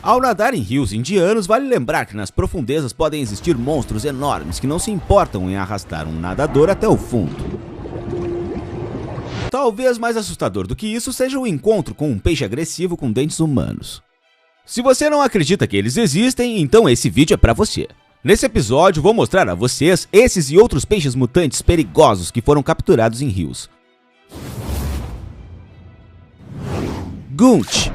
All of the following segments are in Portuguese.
Ao nadar em rios indianos, vale lembrar que nas profundezas podem existir monstros enormes que não se importam em arrastar um nadador até o fundo. Talvez mais assustador do que isso seja o encontro com um peixe agressivo com dentes humanos. Se você não acredita que eles existem, então esse vídeo é pra você. Nesse episódio vou mostrar a vocês esses e outros peixes mutantes perigosos que foram capturados em rios. Gunch.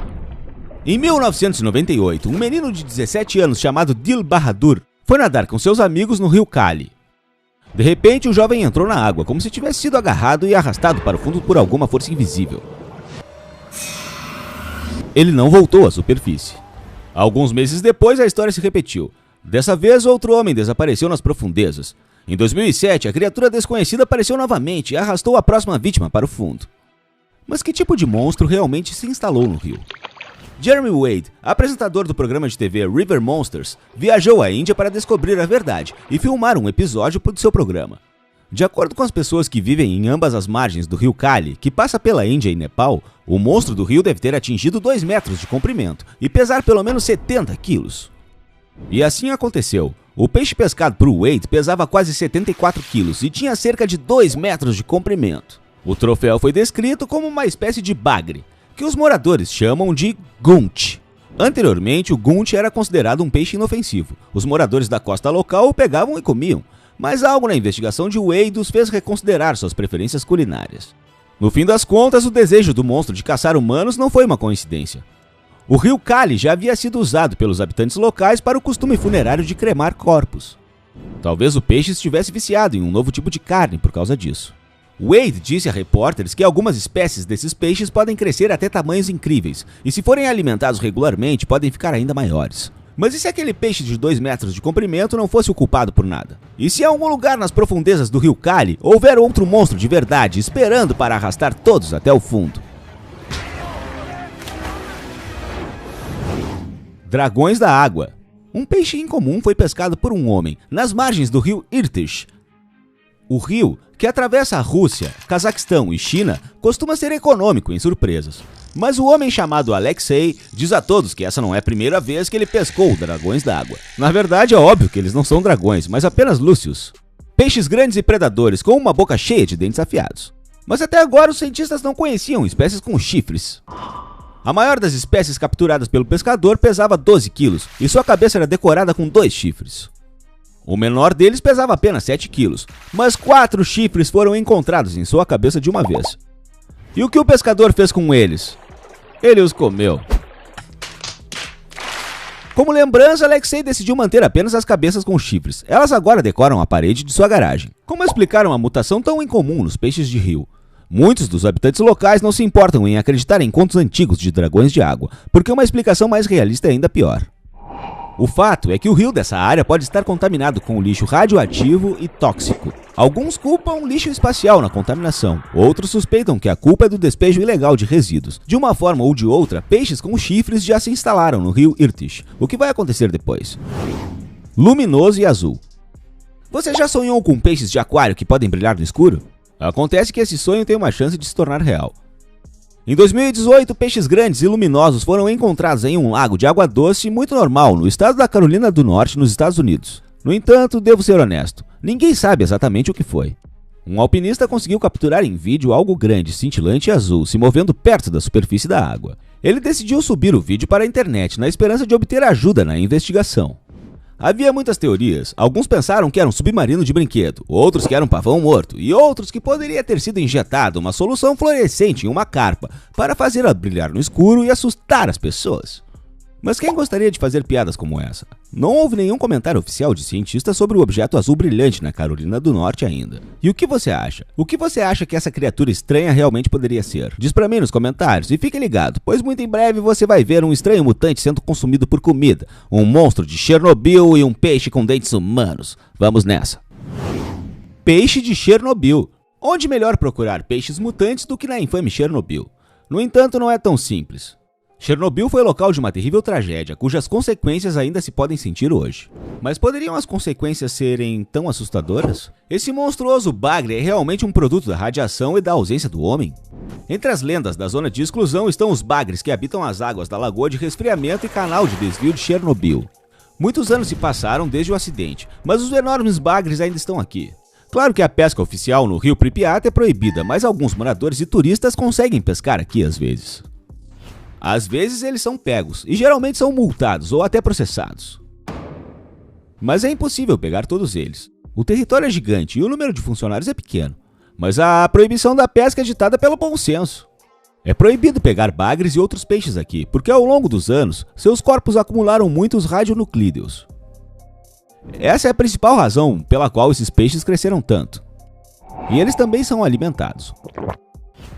Em 1998, um menino de 17 anos chamado Dil Bahadur foi nadar com seus amigos no rio Kali. De repente, o jovem entrou na água como se tivesse sido agarrado e arrastado para o fundo por alguma força invisível. Ele não voltou à superfície. Alguns meses depois, a história se repetiu. Dessa vez, outro homem desapareceu nas profundezas. Em 2007, a criatura desconhecida apareceu novamente e arrastou a próxima vítima para o fundo. Mas que tipo de monstro realmente se instalou no rio? Jeremy Wade, apresentador do programa de TV River Monsters, viajou à Índia para descobrir a verdade e filmar um episódio de seu programa. De acordo com as pessoas que vivem em ambas as margens do rio Kali, que passa pela Índia e Nepal, o monstro do rio deve ter atingido 2 metros de comprimento e pesar pelo menos 70 quilos. E assim aconteceu. O peixe pescado por Wade pesava quase 74 quilos e tinha cerca de 2 metros de comprimento. O troféu foi descrito como uma espécie de bagre, que os moradores chamam de gunch. Anteriormente, o gunch era considerado um peixe inofensivo. Os moradores da costa local o pegavam e comiam, mas algo na investigação de Wade os fez reconsiderar suas preferências culinárias. No fim das contas, o desejo do monstro de caçar humanos não foi uma coincidência. O rio Kali já havia sido usado pelos habitantes locais para o costume funerário de cremar corpos. Talvez o peixe estivesse viciado em um novo tipo de carne por causa disso. Wade disse a repórteres que algumas espécies desses peixes podem crescer até tamanhos incríveis, e se forem alimentados regularmente, podem ficar ainda maiores. Mas e se aquele peixe de 2 metros de comprimento não fosse o culpado por nada? E se em algum lugar nas profundezas do rio Kali houver outro monstro de verdade esperando para arrastar todos até o fundo? Dragões da água. Um peixe incomum foi pescado por um homem nas margens do rio Irtysh. O rio, que atravessa a Rússia, Cazaquistão e China, costuma ser econômico em surpresas. Mas o homem chamado Alexei diz a todos que essa não é a primeira vez que ele pescou dragões d'água. Na verdade, é óbvio que eles não são dragões, mas apenas lúcios. Peixes grandes e predadores com uma boca cheia de dentes afiados. Mas até agora os cientistas não conheciam espécies com chifres. A maior das espécies capturadas pelo pescador pesava 12 quilos e sua cabeça era decorada com 2 chifres. O menor deles pesava apenas 7 quilos, mas 4 chifres foram encontrados em sua cabeça de uma vez. E o que o pescador fez com eles? Ele os comeu. Como lembrança, Alexei decidiu manter apenas as cabeças com chifres. Elas agora decoram a parede de sua garagem. Como explicar uma mutação tão incomum nos peixes de rio? Muitos dos habitantes locais não se importam em acreditar em contos antigos de dragões de água, porque uma explicação mais realista é ainda pior. O fato é que o rio dessa área pode estar contaminado com lixo radioativo e tóxico. Alguns culpam lixo espacial na contaminação, outros suspeitam que a culpa é do despejo ilegal de resíduos. De uma forma ou de outra, peixes com chifres já se instalaram no rio Irtysh. O que vai acontecer depois? Luminoso e azul. Você já sonhou com peixes de aquário que podem brilhar no escuro? Acontece que esse sonho tem uma chance de se tornar real. Em 2018, peixes grandes e luminosos foram encontrados em um lago de água doce muito normal no estado da Carolina do Norte, nos Estados Unidos. No entanto, devo ser honesto, ninguém sabe exatamente o que foi. Um alpinista conseguiu capturar em vídeo algo grande, cintilante e azul, se movendo perto da superfície da água. Ele decidiu subir o vídeo para a internet na esperança de obter ajuda na investigação. Havia muitas teorias. Alguns pensaram que era um submarino de brinquedo, outros que era um pavão morto, e outros que poderia ter sido injetado uma solução fluorescente em uma carpa para fazê-la brilhar no escuro e assustar as pessoas. Mas quem gostaria de fazer piadas como essa? Não houve nenhum comentário oficial de cientistas sobre o objeto azul brilhante na Carolina do Norte ainda. E o que você acha? O que você acha que essa criatura estranha realmente poderia ser? Diz pra mim nos comentários e fique ligado, pois muito em breve você vai ver um estranho mutante sendo consumido por comida, um monstro de Chernobyl e um peixe com dentes humanos. Vamos nessa! Peixe de Chernobyl. Onde melhor procurar peixes mutantes do que na infame Chernobyl? No entanto, não é tão simples. Chernobyl foi local de uma terrível tragédia, cujas consequências ainda se podem sentir hoje. Mas poderiam as consequências serem tão assustadoras? Esse monstruoso bagre é realmente um produto da radiação e da ausência do homem? Entre as lendas da zona de exclusão estão os bagres que habitam as águas da lagoa de resfriamento e canal de desvio de Chernobyl. Muitos anos se passaram desde o acidente, mas os enormes bagres ainda estão aqui. Claro que a pesca oficial no rio Pripyat é proibida, mas alguns moradores e turistas conseguem pescar aqui às vezes. Às vezes eles são pegos, e geralmente são multados ou até processados. Mas é impossível pegar todos eles. O território é gigante e o número de funcionários é pequeno. Mas a proibição da pesca é ditada pelo bom senso. É proibido pegar bagres e outros peixes aqui, porque ao longo dos anos, seus corpos acumularam muitos radionuclídeos. Essa é a principal razão pela qual esses peixes cresceram tanto. E eles também são alimentados.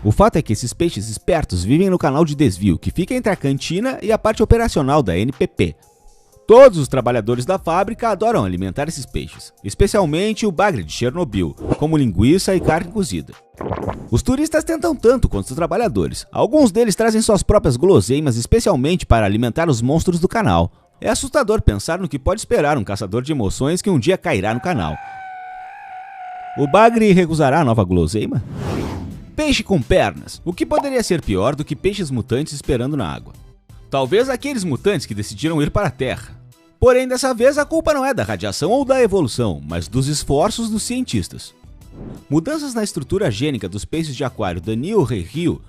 O fato é que esses peixes espertos vivem no canal de desvio, que fica entre a cantina e a parte operacional da NPP. Todos os trabalhadores da fábrica adoram alimentar esses peixes, especialmente o bagre de Chernobyl, como linguiça e carne cozida. Os turistas tentam tanto quanto os trabalhadores. Alguns deles trazem suas próprias guloseimas especialmente para alimentar os monstros do canal. É assustador pensar no que pode esperar um caçador de emoções que um dia cairá no canal. O bagre recusará a nova guloseima? Peixe com pernas. O que poderia ser pior do que peixes mutantes esperando na água? Talvez aqueles mutantes que decidiram ir para a Terra. Porém, dessa vez a culpa não é da radiação ou da evolução, mas dos esforços dos cientistas. Mudanças na estrutura gênica dos peixes de aquário Danilo Rio,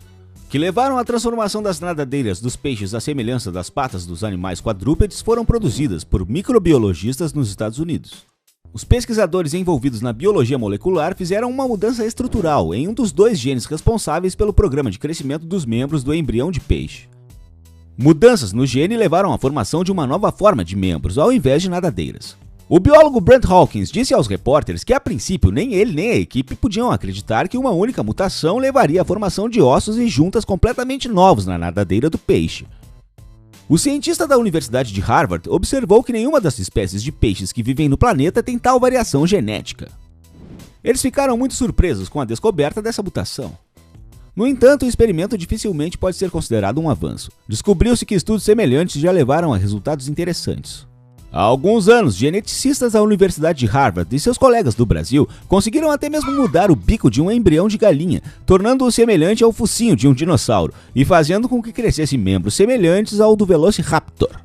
que levaram à transformação das nadadeiras dos peixes à semelhança das patas dos animais quadrúpedes, foram produzidas por microbiologistas nos Estados Unidos. Os pesquisadores envolvidos na biologia molecular fizeram uma mudança estrutural em um dos 2 genes responsáveis pelo programa de crescimento dos membros do embrião de peixe. Mudanças no gene levaram à formação de uma nova forma de membros, ao invés de nadadeiras. O biólogo Brent Hawkins disse aos repórteres que, a princípio, nem ele nem a equipe podiam acreditar que uma única mutação levaria à formação de ossos e juntas completamente novos na nadadeira do peixe. O cientista da Universidade de Harvard observou que nenhuma das espécies de peixes que vivem no planeta tem tal variação genética. Eles ficaram muito surpresos com a descoberta dessa mutação. No entanto, o experimento dificilmente pode ser considerado um avanço. Descobriu-se que estudos semelhantes já levaram a resultados interessantes. Há alguns anos, geneticistas da Universidade de Harvard e seus colegas do Brasil conseguiram até mesmo mudar o bico de um embrião de galinha, tornando-o semelhante ao focinho de um dinossauro e fazendo com que crescesse membros semelhantes ao do Velociraptor.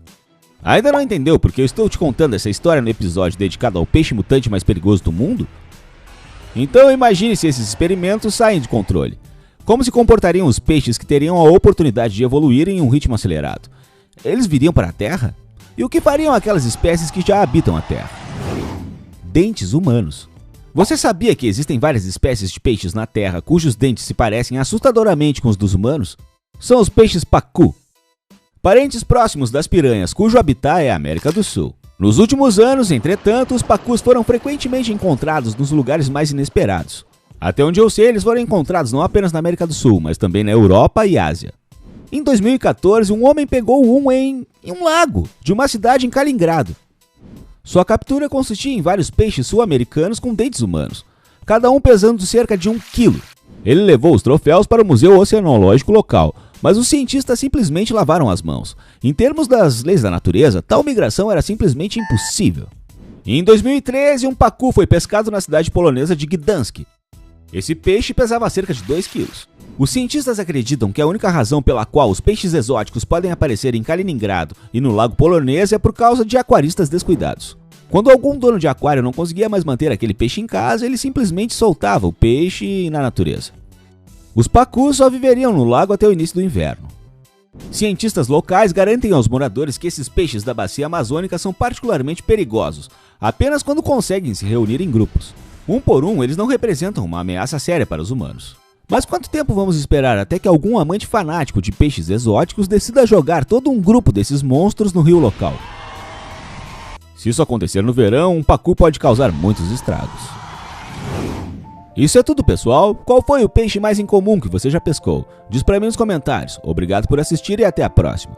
Ainda não entendeu porque eu estou te contando essa história no episódio dedicado ao peixe mutante mais perigoso do mundo? Então imagine se esses experimentos saem de controle. Como se comportariam os peixes que teriam a oportunidade de evoluir em um ritmo acelerado? Eles viriam para a Terra? E o que fariam aquelas espécies que já habitam a Terra? Dentes humanos. Você sabia que existem várias espécies de peixes na Terra cujos dentes se parecem assustadoramente com os dos humanos? São os peixes pacu, parentes próximos das piranhas, cujo habitat é a América do Sul. Nos últimos anos, entretanto, os pacus foram frequentemente encontrados nos lugares mais inesperados. Até onde eu sei, eles foram encontrados não apenas na América do Sul, mas também na Europa e Ásia. Em 2014, um homem pegou um em um lago de uma cidade em Kaliningrado. Sua captura consistia em vários peixes sul-americanos com dentes humanos, cada um pesando cerca de 1 quilo. Ele levou os troféus para o Museu Oceanológico local, mas os cientistas simplesmente lavaram as mãos. Em termos das leis da natureza, tal migração era simplesmente impossível. Em 2013, um pacu foi pescado na cidade polonesa de Gdansk. Esse peixe pesava cerca de 2 quilos. Os cientistas acreditam que a única razão pela qual os peixes exóticos podem aparecer em Kaliningrado e no lago polonês é por causa de aquaristas descuidados. Quando algum dono de aquário não conseguia mais manter aquele peixe em casa, ele simplesmente soltava o peixe na natureza. Os pacus só viveriam no lago até o início do inverno. Cientistas locais garantem aos moradores que esses peixes da bacia amazônica são particularmente perigosos, apenas quando conseguem se reunir em grupos. Um por um, eles não representam uma ameaça séria para os humanos. Mas quanto tempo vamos esperar até que algum amante fanático de peixes exóticos decida jogar todo um grupo desses monstros no rio local? Se isso acontecer no verão, um pacu pode causar muitos estragos. Isso é tudo, pessoal. Qual foi o peixe mais incomum que você já pescou? Diz pra mim nos comentários. Obrigado por assistir e até a próxima.